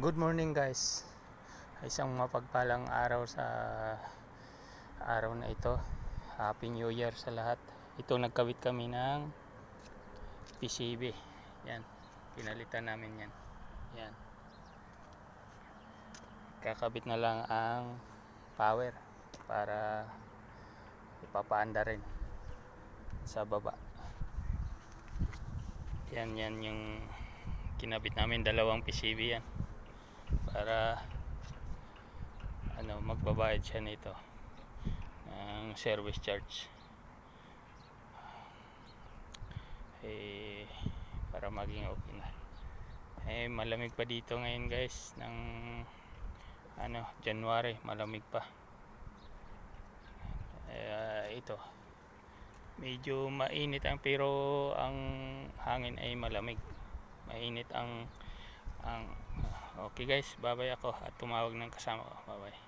Good morning guys. Isang mapagpalang araw sa araw na ito. Happy New Year sa lahat. Ito nagkabit kami ng PCB. Yan. Pinalitan namin yan. Yan. Kakabit na lang ang power para ipapaanda rin sa baba. Yan yung kinabit namin, dalawang PCB yan. Para magbabayad siya nito ng service charge para maging okay na. Malamig pa dito ngayon guys ng January, malamig pa. Ito medyo mainit pero ang hangin ay malamig, mainit ang okay guys, bye bye ako at tumawag ng kasama ko. Bye bye.